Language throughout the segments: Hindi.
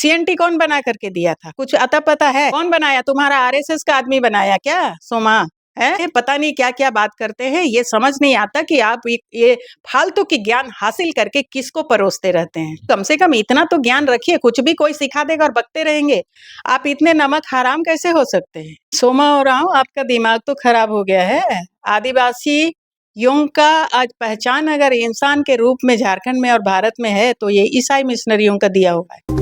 सीएनटी कौन बना करके दिया था? कुछ अता पता है? कौन बनाया? तुम्हारा आरएसएस का आदमी बनाया क्या? सोमा है? पता नहीं क्या क्या बात करते हैं। ये समझ नहीं आता कि आप ये फालतू की ज्ञान हासिल करके किसको परोसते रहते हैं। कम से कम इतना तो ज्ञान रखिए। कुछ भी कोई सिखा देगा और बकते रहेंगे। आप इतने नमक हराम कैसे हो सकते हैं? सोमा उरांव, आपका दिमाग तो खराब हो गया है। आदिवासी यों का आज पहचान अगर इंसान के रूप में झारखंड में और भारत में है तो ये ईसाई मिशनरियों का दिया हुआ है।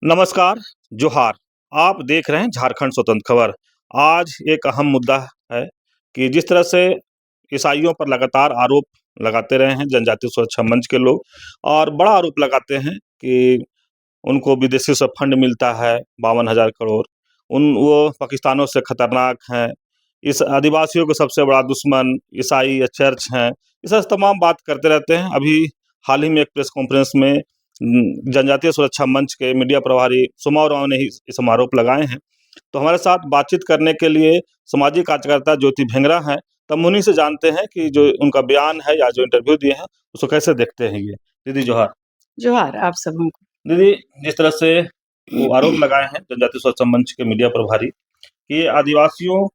नमस्कार, जोहार। आप देख रहे हैं झारखंड स्वतंत्र खबर। आज एक अहम मुद्दा है कि जिस तरह से ईसाइयों पर लगातार आरोप लगाते रहे हैं जनजातीय सुरक्षा मंच के लोग, और बड़ा आरोप लगाते हैं कि उनको विदेशी से फंड मिलता है 52,000 करोड़। वो पाकिस्तानों से खतरनाक हैं। इस आदिवासियों के सबसे बड़ा दुश्मन ईसाई या चर्च हैं। ये सब तमाम बात करते रहते हैं। अभी हाल ही में एक प्रेस कॉन्फ्रेंस में जनजातीय सुरक्षा मंच के मीडिया प्रभारी सोमा उरांव ने ही इस आरोप लगाए हैं। तो हमारे साथ बातचीत करने के लिए सामाजिक कार्यकर्ता ज्योति भेंगरा हैं। तो हम उन्हीं से जानते हैं कि जो उनका बयान है या जो इंटरव्यू दिए हैं उसको कैसे देखते हैं ये। दीदी जोहार। जोहार आप सबों को। दीदी, जिस तरह से वो आरोप लगाए हैं जनजातीय सुरक्षा मंच के मीडिया प्रभारी कि ये आदिवासियों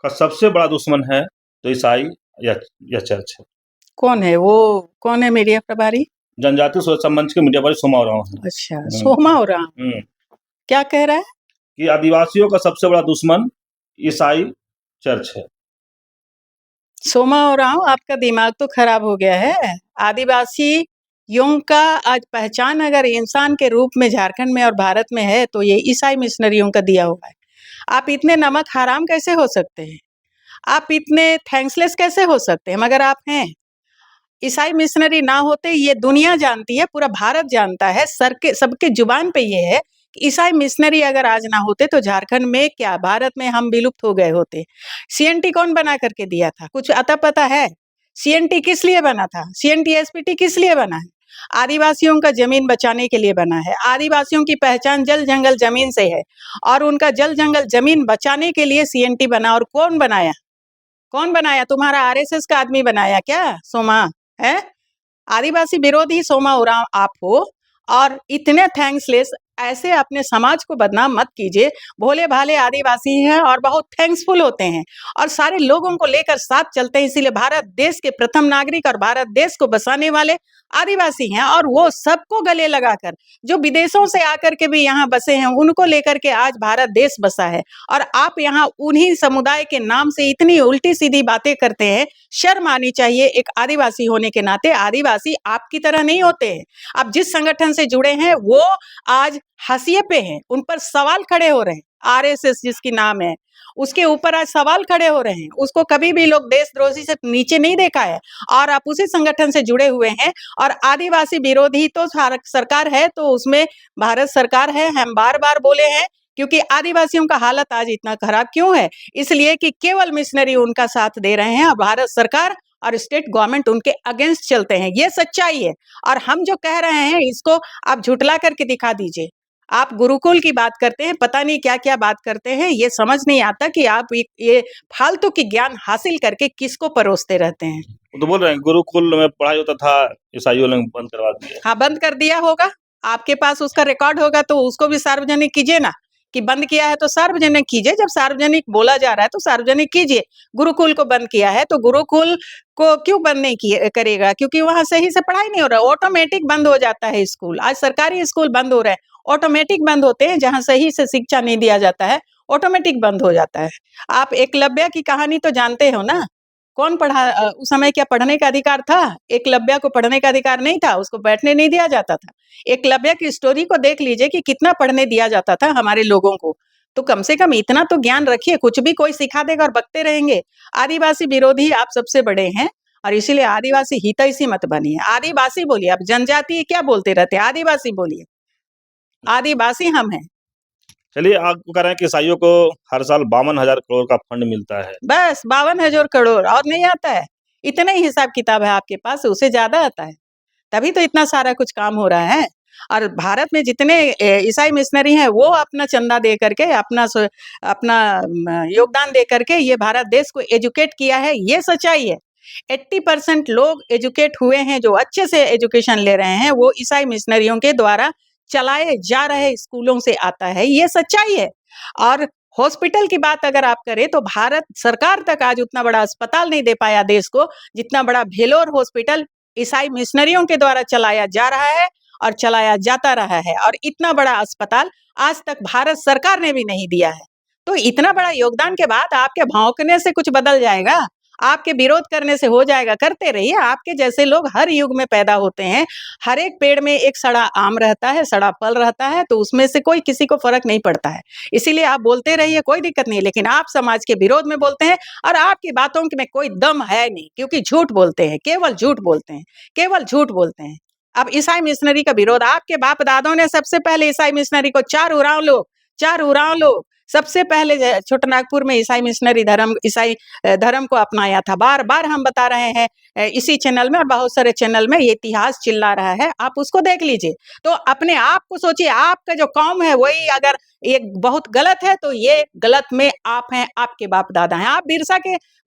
का सबसे बड़ा दुश्मन है तो ईसाई या चर्च है। कौन है वो? कौन है मीडिया प्रभारी? जनजातीय सुरक्षा मंच के मीडिया प्रभारी सोमा उरांव हैं। अच्छा, सोमा उरांव क्या कह रहा है? कि आदिवासियों का सबसे बड़ा दुश्मन ईसाई चर्च है। सोमा उरांव, आपका दिमाग तो खराब हो गया है। आदिवासी यों का आज पहचान अगर इंसान के रूप में झारखंड में और भारत में है तो ये ईसाई मिशनरियों का दिया हुआ है। आप इतने नमक हराम कैसे हो सकते हैं? आप इतने थैंक्सलेस कैसे हो सकते हैं? मगर आप हैं। ईसाई मिशनरी ना होते ये दुनिया जानती है, पूरा भारत जानता है, सबके जुबान पे ये है कि ईसाई मिशनरी अगर आज ना होते तो झारखंड में क्या भारत में हम विलुप्त हो गए होते। सीएनटी कौन बना करके दिया था? कुछ अता पता है? सीएनटी किस लिए बना था? सीएनटी एसपीटी किस लिए बना है? आदिवासियों का जमीन बचाने के लिए बना है। आदिवासियों की पहचान जल जंगल जमीन से है और उनका जल जंगल जमीन बचाने के लिए सीएनटी बना। और कौन बनाया? कौन बनाया? तुम्हारा आरएसएस का आदमी बनाया क्या? सोमा है? आदिवासी विरोधी सोमा उरांव आप हो और इतने थैंक्सलेस। ऐसे अपने समाज को बदनाम मत कीजिए। भोले भाले आदिवासी हैं और बहुत थैंक्सफुल होते हैं और सारे लोगों को लेकर साथ चलते हैं। इसीलिए भारत देश के प्रथम नागरिक और भारत देश को बसाने वाले आदिवासी हैं और वो सबको गले लगाकर जो विदेशों से आकर के भी यहाँ बसे हैं उनको लेकर के आज भारत देश बसा है। और आप यहाँ उन्हीं समुदाय के नाम से इतनी उल्टी सीधी बातें करते हैं। शर्म आनी चाहिए एक आदिवासी होने के नाते। आदिवासी आपकी तरह नहीं होते हैं। आप जिस संगठन से जुड़े हैं वो आज हाशिए पे हैं, उन पर सवाल खड़े हो रहे हैं। आरएसएस जिसकी नाम है उसके ऊपर आज सवाल खड़े हो रहे हैं। उसको कभी भी लोग देशद्रोही से नीचे नहीं देखा है और आप उसी संगठन से जुड़े हुए हैं। और आदिवासी विरोधी तो सरकार है तो उसमें भारत सरकार है। हम बार बार बोले हैं क्योंकि आदिवासियों का हालत आज इतना खराब क्यों है? इसलिए कि केवल मिशनरी उनका साथ दे रहे हैं और भारत सरकार और स्टेट गवर्नमेंट उनके अगेंस्ट चलते हैं। ये सच्चाई है और हम जो कह रहे हैं इसको आप झुटला करके दिखा दीजिए। आप गुरुकुल की बात करते हैं, पता नहीं क्या क्या बात करते हैं। ये समझ नहीं आता कि आप ये फालतू की ज्ञान हासिल करके किसको परोसते रहते हैं। तो बोल रहे हैं गुरुकुल में पढ़ाई होता था, ईसाइयों ने बंद करवा दिया। हाँ, बंद कर दिया होगा। आपके पास उसका रिकॉर्ड होगा तो उसको भी सार्वजनिक कीजिए ना कि बंद किया है तो सार्वजनिक कीजिए। जब सार्वजनिक बोला जा रहा है तो सार्वजनिक कीजिए। गुरुकुल को बंद किया है तो गुरुकुल को क्यों बंद नहीं करेगा? क्योंकि वहां सही से पढ़ाई नहीं हो रहा। ऑटोमेटिक बंद हो जाता है स्कूल। आज सरकारी स्कूल बंद हो रहे हैं, ऑटोमेटिक बंद होते हैं। जहां सही से शिक्षा नहीं दिया जाता है ऑटोमेटिक बंद हो जाता है। आप एकलव्य की कहानी तो जानते हो ना? कौन पढ़ा? उस समय क्या पढ़ने का अधिकार था? एकलव्य को पढ़ने का अधिकार नहीं था, उसको बैठने नहीं दिया जाता था। एकलव्य की स्टोरी को देख लीजिए कि कितना पढ़ने दिया जाता था हमारे लोगों को। तो कम से कम इतना तो ज्ञान रखिए। कुछ भी कोई सिखा देगा और बकते रहेंगे। आदिवासी विरोधी आप सबसे बड़े हैं और इसीलिए आदिवासी हितैषी मत बनिए। आदिवासी बोलिए। आप जनजाति क्या बोलते रहते हैं? आदिवासी बोलिए। आदिवासी हम हैं। चलिए, आप कह रहे हैं कि ईसाइयों को हर साल 52,000 करोड़ का फंड मिलता है। बस 52,000 करोड़ और नहीं आता है? इतने ही हिसाब किताब है आपके पास, उससे ज्यादा आता है। तभी तो इतना सारा कुछ काम हो रहा है। और भारत में जितने ईसाई मिशनरी हैं वो अपना चंदा दे करके अपना योगदान दे करके ये भारत देश को एजुकेट किया है, ये सच्चाई है। 80% लोग एजुकेट हुए हैं, जो अच्छे से एजुकेशन ले रहे हैं, वो ईसाई मिशनरियों के द्वारा चलाए जा रहे स्कूलों से आता है, ये सच्चाई है। और हॉस्पिटल की बात अगर आप करें तो भारत सरकार तक आज उतना बड़ा अस्पताल नहीं दे पाया देश को, जितना बड़ा भेलोर हॉस्पिटल ईसाई मिशनरियों के द्वारा चलाया जा रहा है और चलाया जाता रहा है। और इतना बड़ा अस्पताल आज तक भारत सरकार ने भी नहीं दिया है। तो इतना बड़ा योगदान के बाद आपके भौंकने से कुछ बदल जाएगा? आपके विरोध करने से हो जाएगा? करते रहिए। आपके जैसे लोग हर युग में पैदा होते हैं। हर एक पेड़ में एक सड़ा आम रहता है, सड़ा फल रहता है, तो उसमें से कोई किसी को फर्क नहीं पड़ता है। इसीलिए आप बोलते रहिए, कोई दिक्कत नहीं। लेकिन आप समाज के विरोध में बोलते हैं और आपकी बातों में कोई दम है नहीं, क्योंकि झूठ बोलते हैं, केवल झूठ बोलते हैं, केवल झूठ बोलते हैं। अब ईसाई मिशनरी का विरोध, आपके बाप दादों ने सबसे पहले ईसाई मिशनरी को चार उरांव लोग सबसे पहले छोटानागपुर में ईसाई धर्म को अपनाया था। बार बार हम बता रहे हैं इसी चैनल में और बहुत सारे चैनल में, ये इतिहास चिल्ला रहा है, आप उसको देख लीजिए। तो अपने आप को सोचिए, आपका जो कौम है वही अगर ये बहुत गलत है तो ये गलत में आप हैं, आपके बाप दादा हैं। आप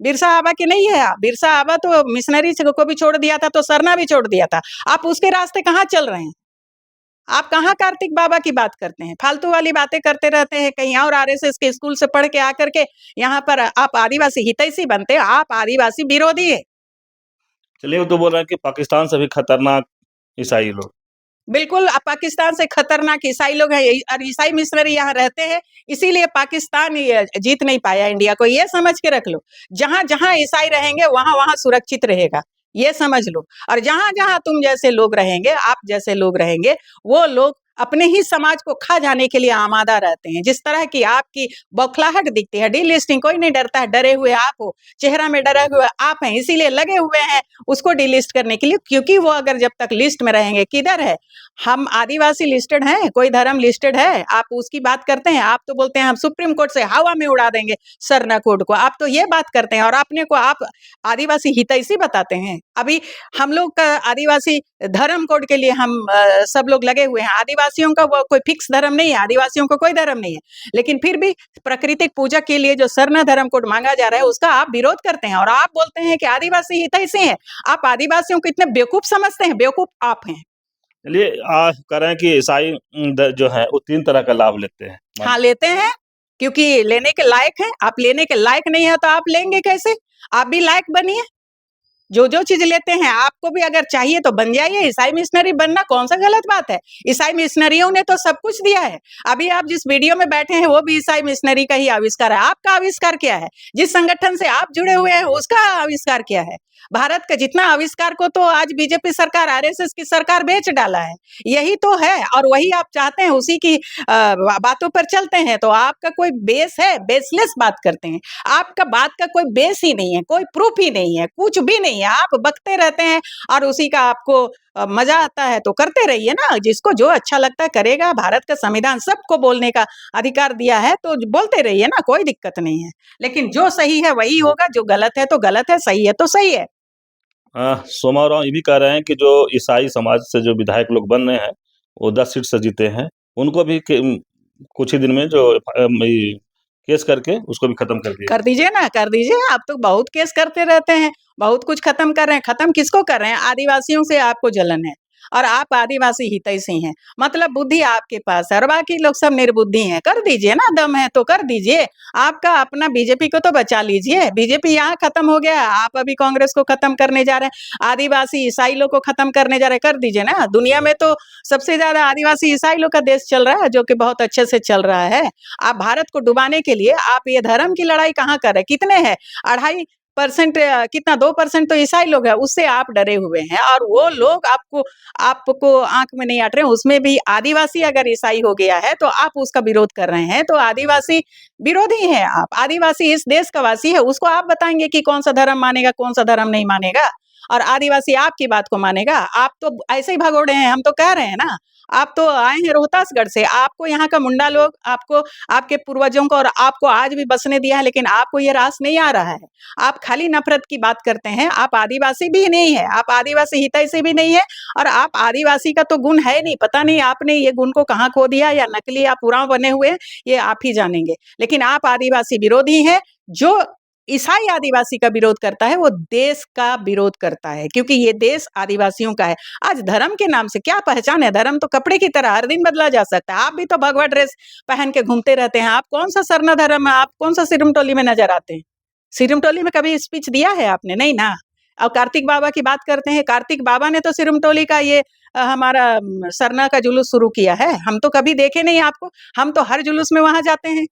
बिरसा आबा के नहीं है। आप बिरसा आबा तो मिशनरी को भी छोड़ दिया था, तो सरना भी छोड़ दिया था। आप उसके रास्ते कहाँ चल रहे हैं? आप कहाँ कार्तिक बाबा की बात करते हैं? फालतू वाली बातें करते रहते हैं। कहीं और आरएसएस के स्कूल से पढ़ के आकर के यहाँ पर आप आदिवासी हितैषी बनते हैं। आप आदिवासी विरोधी है। चलिए, वो तो बोल रहे हैं कि पाकिस्तान से भी खतरनाक ईसाई लोग। बिल्कुल, पाकिस्तान से खतरनाक ईसाई लोग हैं और ईसाई मिशनरी यहाँ रहते हैं, इसीलिए पाकिस्तान ये जीत नहीं पाया इंडिया को। ये समझ के रख लो, जहां जहां ईसाई रहेंगे वहां वहां सुरक्षित रहेगा, ये समझ लो। और जहां जहां तुम जैसे लोग रहेंगे, आप जैसे लोग रहेंगे, वो लोग अपने ही समाज को खा जाने के लिए आमादा रहते हैं। जिस तरह की आपकी बौखलाहट दिखती है, डीलिस्टिंग, कोई नहीं डरता है, डरे हुए आप हो, चेहरा में डरे हुए आप हैं, इसीलिए लगे हुए हैं उसको डिलिस्ट करने के लिए। क्योंकि वो अगर जब तक लिस्ट में रहेंगे, किधर है? हम आदिवासी लिस्टेड हैं, कोई धर्म लिस्टेड है? आप उसकी बात करते हैं। आप तो बोलते हैं हम सुप्रीम कोर्ट से हवा में उड़ा देंगे सरना कोड को। आप तो ये बात करते हैं और अपने को आप आदिवासी हितैषी बताते हैं। अभी हम लोग का आदिवासी धर्म कोड के लिए हम सब लोग लगे हुए हैं। आदिवासियों का वो कोई फिक्स धर्म नहीं है, आदिवासियों को कोई धर्म नहीं है, लेकिन फिर भी प्राकृतिक पूजा के लिए जो सरना धर्म कोड मांगा जा रहा है उसका आप विरोध करते हैं और आप बोलते हैं कि आदिवासी हितैषी हैं। आप आदिवासियों को इतने बेवकूफ समझते हैं? बेवकूफ आप हैं। चलिए, कह रहे हैं कि ईसाई जो है वो 3 तरह का लाभ लेते हैं। हाँ, लेते हैं, क्योंकि लेने के लायक हैं। आप लेने के लायक नहीं है तो आप लेंगे कैसे? आप भी लायक बनिए। जो चीज लेते हैं आपको भी अगर चाहिए तो बन जाइए। ईसाई मिशनरी बनना कौन सा गलत बात है? ईसाई मिशनरियों ने तो सब कुछ दिया है। अभी आप जिस वीडियो में बैठे हैं वो भी ईसाई मिशनरी का ही आविष्कार है। आपका आविष्कार क्या है? जिस संगठन से आप जुड़े हुए हैं उसका आविष्कार क्या है? भारत का जितना आविष्कार को तो आज बीजेपी सरकार, आरएसएस की सरकार बेच डाला है। यही तो है और वही आप चाहते हैं, उसी की बातों पर चलते हैं। तो आपका कोई बेस है? बेसलेस बात करते हैं। आपका बात का कोई बेस ही नहीं है, कोई प्रूफ ही नहीं है, कुछ भी नहीं है। आप बकते रहते हैं और उसी का आपको मजा आता है तो करते रहिए ना। जिसको जो अच्छा लगता है करेगा। भारत का संविधान सबको बोलने का अधिकार दिया है, तो बोलते रहिए ना, कोई दिक्कत नहीं है। लेकिन जो सही है वही होगा, जो गलत है तो गलत है, सही है तो सही है। सोमा उरांव ये भी कह रहे हैं कि जो ईसाई समाज से जो विधायक लोग बन रहे हैं वो 10 सीट से जीते हैं, उनको भी कुछ ही दिन में जो केस करके उसको भी खत्म कर दिया। कर दीजिए ना, कर दीजिए। आप तो बहुत केस करते रहते हैं, बहुत कुछ खत्म कर रहे हैं। खत्म किसको कर रहे हैं? आदिवासियों से आपको जलन है और आप आदिवासी हितैषी हैं, मतलब बुद्धि आपके पास है और बाकी लोग सब निर्बुद्धि हैं। कर दीजिए ना, दम है तो कर दीजिए। आपका अपना बीजेपी को तो बचा लीजिए। बीजेपी यहाँ खत्म हो गया, आप अभी कांग्रेस को खत्म करने जा रहे हैं, आदिवासी ईसाई लोग को खत्म करने जा रहे हैं। कर दीजिए ना। दुनिया में तो सबसे ज्यादा आदिवासी ईसाई लोग का देश चल रहा है, जो कि बहुत अच्छे से चल रहा है। आप भारत को डुबाने के लिए आप ये धर्म की लड़ाई कहाँ कर रहे हैं? कितने हैं? 2.5% कितना, 2% तो ईसाई लोग है, उससे आप डरे हुए हैं। और वो लोग आपको आंख में नहीं आट रहे हैं। उसमें भी आदिवासी अगर ईसाई हो गया है तो आप उसका विरोध कर रहे हैं, तो आदिवासी विरोधी हैं आप। आदिवासी इस देश का वासी है, उसको आप बताएंगे कि कौन सा धर्म मानेगा, कौन सा धर्म नहीं मानेगा, और आदिवासी आपकी बात को मानेगा? आप तो ऐसे ही भगोड़े हैं। हम तो कह रहे हैं ना, आप तो आए हैं रोहतासगढ़ से, आपको यहाँ का मुंडा लोग आपको आपके पूर्वजों को और आपको आज भी बसने दिया है, लेकिन आपको ये रास नहीं आ रहा है। आप खाली नफ़रत की बात करते हैं, आप आदिवासी भी नहीं है, आप आदिवासी हितैषी भी नहीं है और आप आदिवासी का तो गुण है नहीं, पता नहीं आपने ये गुण को कहाँ खो दिया या नकली आप उरांव बने हुए हैं, ये आप ही जानेंगे। लेकिन आप आदिवासी विरोधी हैं, जो ईसाई आदिवासी का विरोध करता है, वो देश का विरोध करता है, क्योंकि ये देश आदिवासियों का है। आज धर्म के नाम से क्या पहचान है? धर्म तो कपड़े की तरह हर दिन बदला जा सकता है। आप भी तो भगवा ड्रेस पहन के घूमते रहते हैं। आप कौन-सा सरना धर्म है? आप कौन-सा सिरमटोली में नज़र आते हैं? सिरमटोली में कभी स्पीच दिया है आपने? नहीं ना। और कार्तिक बाबा की बात करते हैं, कार्तिक बाबा ने तो सिरमटोली का ये हमारा सरना का जुलूस शुरू किया है। हम तो कभी देखे नहीं आपको। हम तो हर जुलूस में वहाँ जाते हैं।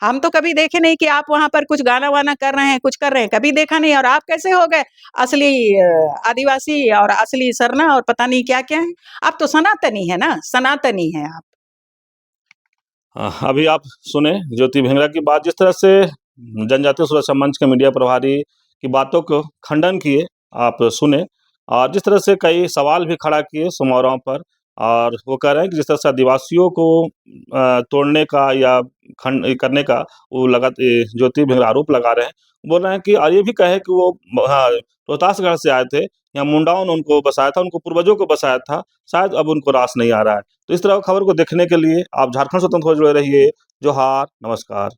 हम तो कभी देखे नहीं कि आप वहाँ पर कुछ गाना-वाना कर रहे हैं, कुछ कर रहे हैं, कभी देखा नहीं। और आप कैसे हो गए असली आदिवासी और असली सरना और पता नहीं क्या-क्या हैं? आप तो सनातनी हैं ना, सनातनी हैं आप। अभी आप सुने ज्योति भिंगरा की बात, जिस तरह से जनजातीय सुरक्षा मंच के मीडिया प्रभारी की बातों को खंडन किए, आप सुने और जिस तरह से कई सवाल भी खड़ा किए सोमवारों पर, और वो कह रहे हैं कि जिस तरह से आदिवासियों को तोड़ने का या खंड करने का वो ज्योति भिंगरा आरोप लगा रहे हैं। बोल रहे हैं कि और ये भी कहे कि वो हाँ, रोहतासगढ़ से आए थे, यहाँ मुंडाओं ने उनको बसाया था, उनको पूर्वजों को बसाया था, शायद अब उनको रास नहीं आ रहा है। तो इस तरह की खबर को देखने के लिए आप झारखंड स्वतंत्र से जुड़े रहिए। जोहार, नमस्कार।